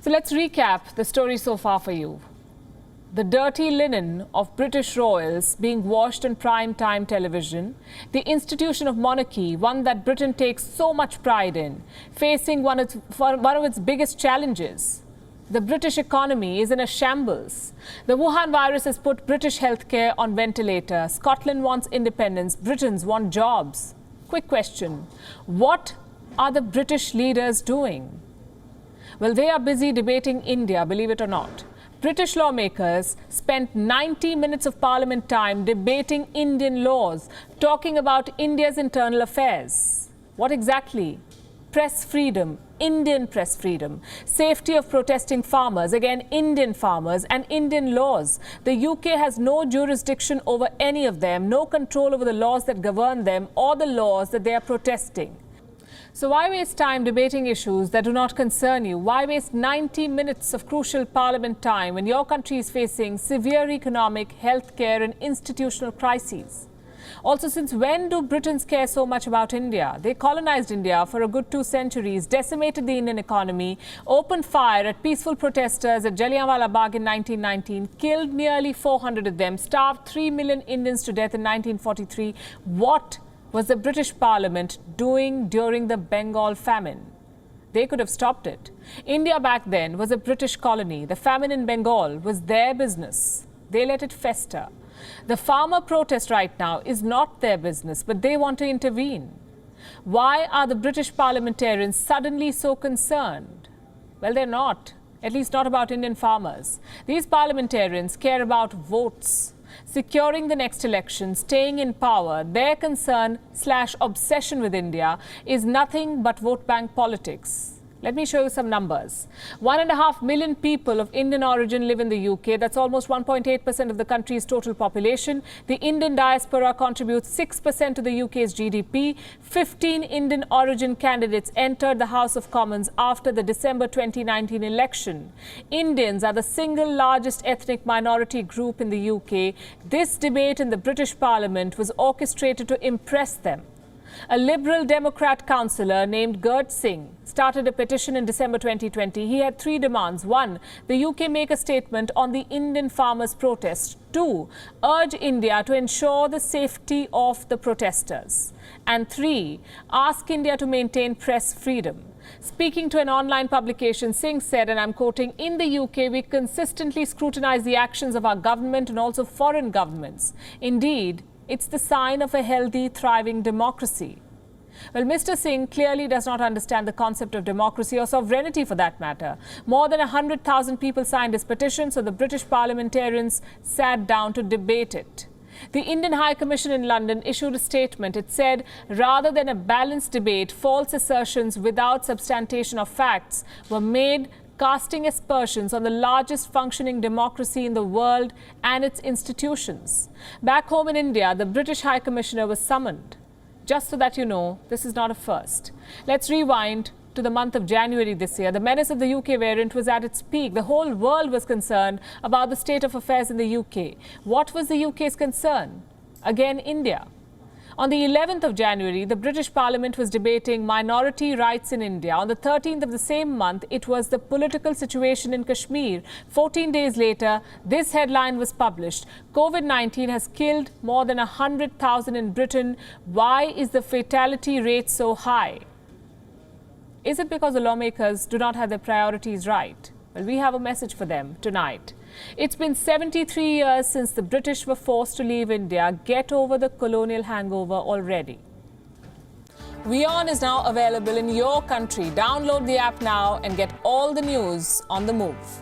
So let's recap the story so far for you. The dirty linen of British royals being washed on prime-time television, the institution of monarchy, one that Britain takes so much pride in, facing one of its biggest challenges. The British economy is in a shambles. The Wuhan virus has put British healthcare on ventilator. Scotland wants independence. Britons want jobs. Quick question. What are the British leaders doing? Well, they are busy debating India, believe it or not. British lawmakers spent 90 minutes of parliament time debating Indian laws, talking about India's internal affairs. What exactly? Press freedom, Indian press freedom, safety of protesting farmers, again Indian farmers, and Indian laws. The UK has no jurisdiction over any of them, no control over the laws that govern them or the laws that they are protesting. So why waste time debating issues that do not concern you? Why waste 90 minutes of crucial parliament time when your country is facing severe economic, healthcare and institutional crises? Also, since when do Britons care so much about India? They colonized India for a good 2 centuries, decimated the Indian economy, opened fire at peaceful protesters at Jallianwala Bagh in 1919, killed nearly 400 of them, starved 3 million Indians to death in 1943. What was the British Parliament doing during the Bengal famine? They could have stopped it. India back then was a British colony. The famine in Bengal was their business. They let it fester. The farmer protest right now is not their business, but they want to intervene. Why are the British parliamentarians suddenly so concerned? Well, they're not, at least not about Indian farmers. These parliamentarians care about votes, securing the next election, staying in power. Their concern/obsession with India is nothing but vote bank politics. Let me show you some numbers. 1.5 million people of Indian origin live in the UK. That's almost 1.8% of the country's total population. The Indian diaspora contributes 6% to the UK's GDP. 15 Indian origin candidates entered the House of Commons after the December 2019 election. Indians are the single largest ethnic minority group in the UK. This debate in the British Parliament was orchestrated to impress them. A Liberal Democrat councillor named Gert Singh started a petition in December 2020. He had 3 demands. 1, the UK make a statement on the Indian farmers' protest. 2, urge India to ensure the safety of the protesters. And 3, ask India to maintain press freedom. Speaking to an online publication, Singh said, and I'm quoting, "In the UK, we consistently scrutinize the actions of our government and also foreign governments. Indeed, it's the sign of a healthy, thriving democracy." Well, Mr. Singh clearly does not understand the concept of democracy or sovereignty for that matter. More than 100,000 people signed his petition, so the British parliamentarians sat down to debate it. The Indian High Commission in London issued a statement. It said, rather than a balanced debate, false assertions without substantiation of facts were made, casting aspersions on the largest functioning democracy in the world and its institutions. Back home in India, the British High Commissioner was summoned. Just so that you know, this is not a first. Let's rewind to the month of January this year. The menace of the UK variant was at its peak. The whole world was concerned about the state of affairs in the UK. What was the UK's concern? Again, India. On the 11th of January, the British Parliament was debating minority rights in India. On the 13th of the same month, it was the political situation in Kashmir. 14 days later, this headline was published. COVID-19 has killed more than 100,000 in Britain. Why is the fatality rate so high? Is it because the lawmakers do not have their priorities right? Well, we have a message for them tonight. It's been 73 years since the British were forced to leave India. Get over the colonial hangover already. WION is now available in your country. Download the app now and get all the news on the move.